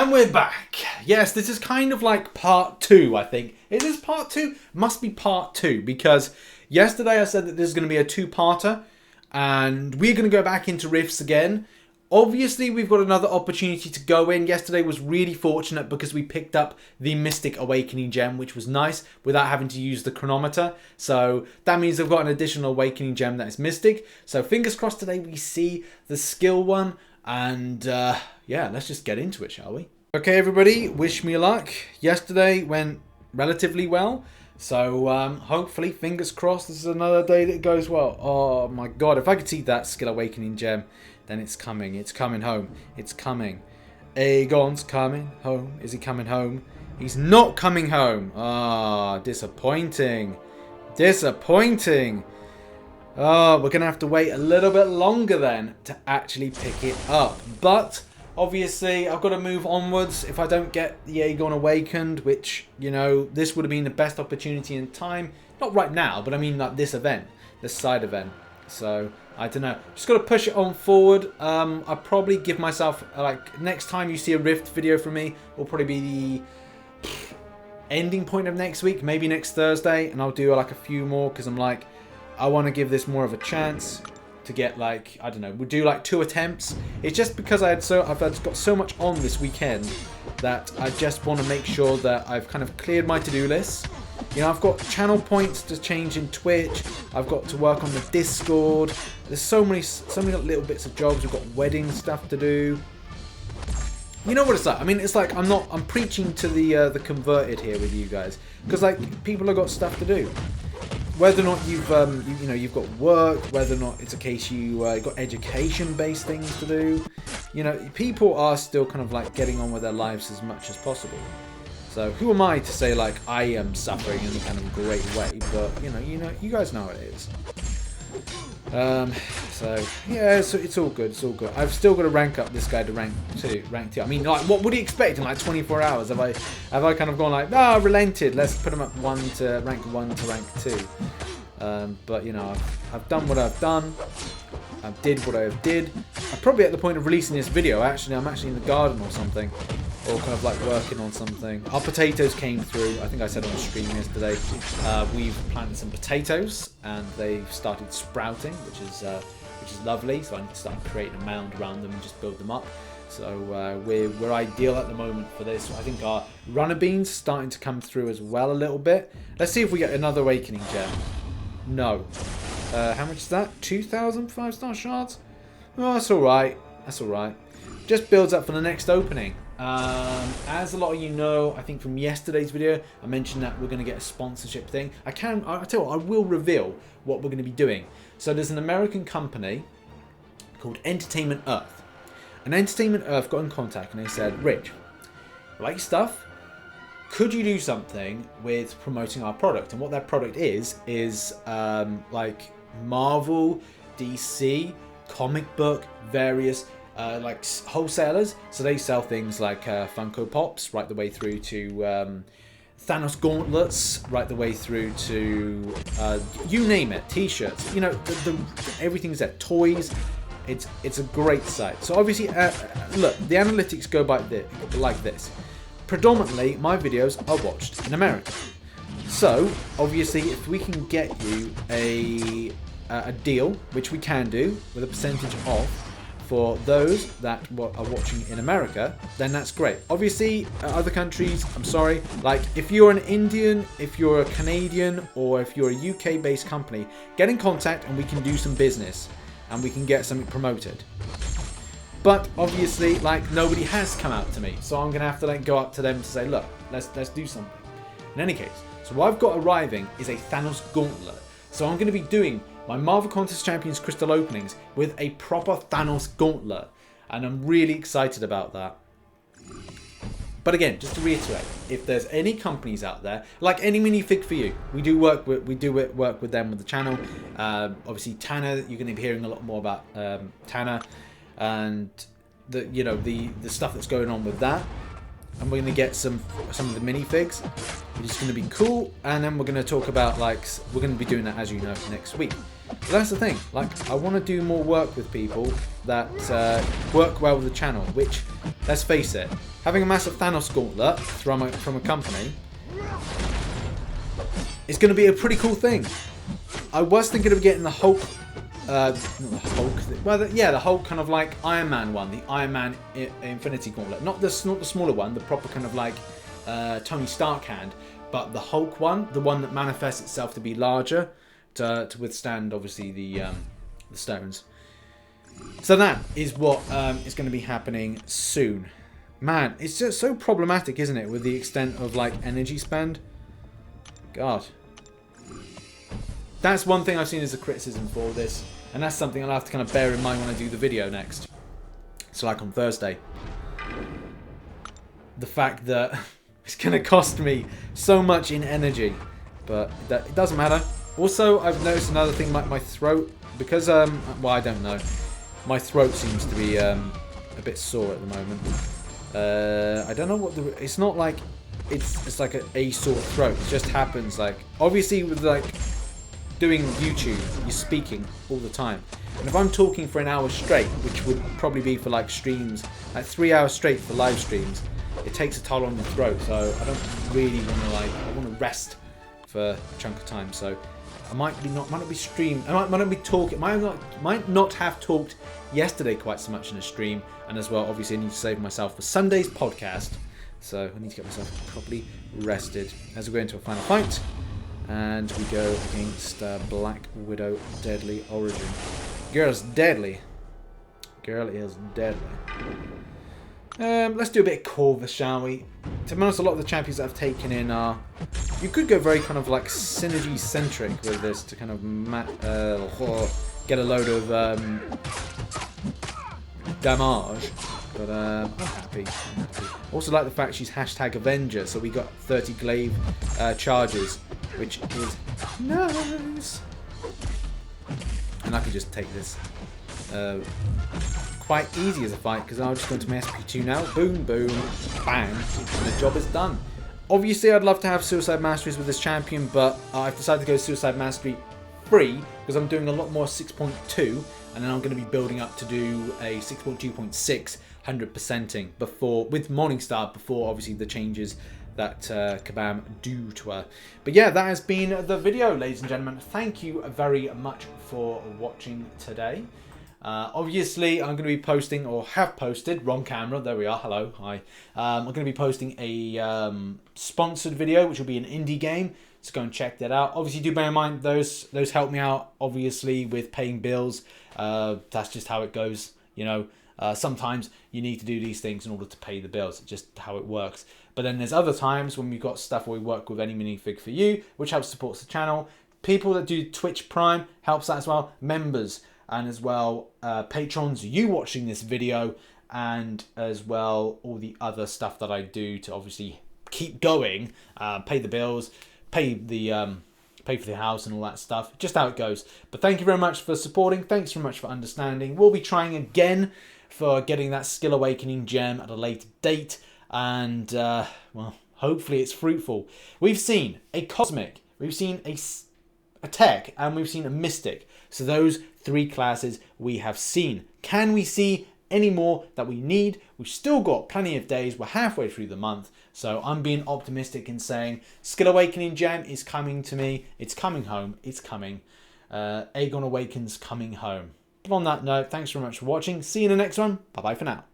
And we're back. Yes, this is kind of like part 2, I think. Is this part 2? Must be part 2, because yesterday I said that this is going to be a 2-parter, and we're going to go back into rifts again. Obviously, we've got another opportunity to go in. Yesterday was really fortunate because we picked up the Mystic Awakening gem, which was nice, without having to use the chronometer. So that means I've got an additional Awakening gem that is Mystic. So fingers crossed today we see the skill one. And yeah, let's just get into it, shall we? Okay, everybody, wish me luck. Yesterday went relatively well. So hopefully, fingers crossed, this is another day that goes well. Oh my god, if I could see that skill Awakening gem, then it's coming. It's coming home. It's coming. Ægon's coming home. Is he coming home? He's not coming home. Ah, disappointing. Disappointing. Oh, we're going to have to wait a little bit longer then to actually pick it up. But obviously, I've got to move onwards if I don't get the Ægon awakened, which, you know, this would have been the best opportunity in time. Not right now, but I mean like this event, this side event. So, I don't know. Just got to push it on forward. I'll probably give myself, like, next time you see a Rift video from me, will probably be the ending point of next week, maybe next Thursday. And I'll do like a few more because I'm like, I want to give this more of a chance to get like, I don't know, we'll do like 2 attempts. It's just because I've got so much on this weekend that I just want to make sure that I've kind of cleared my to-do list. You know, I've got channel points to change in Twitch. I've got to work on the Discord. There's so many little bits of jobs. We've got wedding stuff to do. You know what it's like? I mean, it's like I'm preaching to the converted here with you guys, because like people have got stuff to do. Whether or not you've got work, whether or not it's a case you got education-based things to do, you know, people are still kind of like getting on with their lives as much as possible. So who am I to say like I am suffering in any kind of great way? But you know, you guys know what it is. So yeah, so it's all good. It's all good. I've still got to rank up this guy to rank 2. I mean, like, what would you expect in like 24 hours? Have I kind of gone like, relented? Let's put him up rank 1 to rank 2. But you know, I've done what I've done. I did what I did. I'm probably at the point of releasing this video. Actually, I'm actually in the garden or something, or kind of like working on something. Our potatoes came through. I think I said on the stream yesterday. We've planted some potatoes and they've started sprouting, which is lovely. So I need to start creating a mound around them and just build them up. So we're ideal at the moment for this. I think our runner beans starting to come through as well a little bit. Let's see if we get another Awakening gem. No. How much is that? 2,000 5-star shards? Oh, that's alright. That's alright. Just builds up for the next opening. As a lot of you know, I think from yesterday's video, I mentioned that we're going to get a sponsorship thing. I tell you what, I will reveal what we're going to be doing. So there's an American company called Entertainment Earth. And Entertainment Earth got in contact and they said, Rich, I like your stuff. Could you do something with promoting our product? And what that product is like Marvel, DC, comic book, various like wholesalers. So they sell things like Funko Pops, right the way through to Thanos gauntlets, right the way through to you name it, T-shirts. You know, everything's there. Toys. It's a great site. So obviously, look, the analytics go by like this. Predominantly, my videos are watched in America. So, obviously, if we can get you a deal, which we can do, with a percentage off for those that are watching in America, then that's great. Obviously, other countries, I'm sorry, like if you're an Indian, if you're a Canadian, or if you're a UK-based company, get in contact and we can do some business and we can get something promoted. But obviously, like, nobody has come out to me, so I'm gonna have to like go up to them to say, look, let's do something. In any case, so what I've got arriving is a Thanos gauntlet. So I'm gonna be doing my Marvel Contest Champions crystal openings with a proper Thanos gauntlet, and I'm really excited about that. But again, just to reiterate, if there's any companies out there, like any minifig for you, we do work with them with the channel. Obviously, Tanner, you're going to be hearing a lot more about Tanner and the stuff that's going on with that. And we're going to get some of the minifigs, which is going to be cool. And then we're going to talk about we're going to be doing that, as you know, next week. But that's the thing. Like, I want to do more work with people that work well with the channel. Which, let's face it, having a massive Thanos gauntlet from a company is going to be a pretty cool thing. I was thinking of getting the Hulk. Not the Hulk. Well, the Hulk kind of like Iron Man one, the Iron Man Infinity Gauntlet. Not the smaller one, the proper kind of like Tony Stark hand, but the Hulk one, the one that manifests itself to be larger to withstand obviously the stones. So that is what is going to be happening soon. Man, it's just so problematic, isn't it, with the extent of like energy spend? God. That's one thing I've seen as a criticism for this. And that's something I'll have to kind of bear in mind when I do the video next. So like on Thursday. The fact that it's going to cost me so much in energy. But it doesn't matter. Also, I've noticed another thing, like my throat. Because, well, I don't know. My throat seems to be a bit sore at the moment. I don't know what it's not like it's like a sore throat. It just happens like, obviously with like doing YouTube, you're speaking all the time. And if I'm talking for an hour straight, which would probably be for like streams, like 3 hours straight for live streams, it takes a toll on the throat. So I don't really want to like, I want to rest for a chunk of time. So I might not be streamed. I might not be talking. Might not have talked yesterday quite so much in a stream. And as well, obviously, I need to save myself for Sunday's podcast. So I need to get myself properly rested as we go into a final fight. And we go against Black Widow Deadly Origin. Girl's deadly. Girl is deadly. Let's do a bit of Corvus, shall we? To be honest, a lot of the champions that I've taken in are... You could go very kind of like synergy-centric with this to kind of get a load of damage. But I'm happy. Also like the fact she's hashtag Avenger, so we got 30 glaive charges, which is nice. And I can just take this quite easy as a fight, because I'll just go into my SP2 now. Boom, boom, bang, and the job is done. Obviously, I'd love to have Suicide Masteries with this champion, but I've decided to go Suicide Mastery free, because I'm doing a lot more 6.2, and then I'm going to be building up to do a 6.2.6 100%ing before, with Morningstar, before obviously the changes that Kabam do to her. But yeah, that has been the video, ladies and gentlemen. Thank you very much for watching today. Obviously, I'm going to be posting, or have posted, wrong camera, there we are, hello, hi. I'm going to be posting a sponsored video, which will be an indie game, so go and check that out. Obviously, do bear in mind, those help me out, obviously, with paying bills. That's just how it goes, you know. Sometimes you need to do these things in order to pay the bills. It's just how it works. But then there's other times when we've got stuff where we work with Any Minifig for You, which helps support the channel. People that do Twitch Prime helps that as well. Members, and as well patrons, you watching this video, and as well all the other stuff that I do to obviously keep going, pay the bills, pay for the house and all that stuff. Just how it goes. But thank you very much for supporting. Thanks very much for understanding. We'll be trying again for getting that Skill Awakening gem at a later date, and well, hopefully it's fruitful. We've seen a Cosmic, we've seen a Tech, and we've seen a Mystic. So those three classes we have seen. Can we see any more that we need? We've still got plenty of days. We're halfway through the month. So I'm being optimistic in saying Skill Awakening gem is coming to me. It's coming home. It's coming. Ægon Awakens coming home. But on that note, thanks very much for watching. See you in the next one. Bye-bye for now.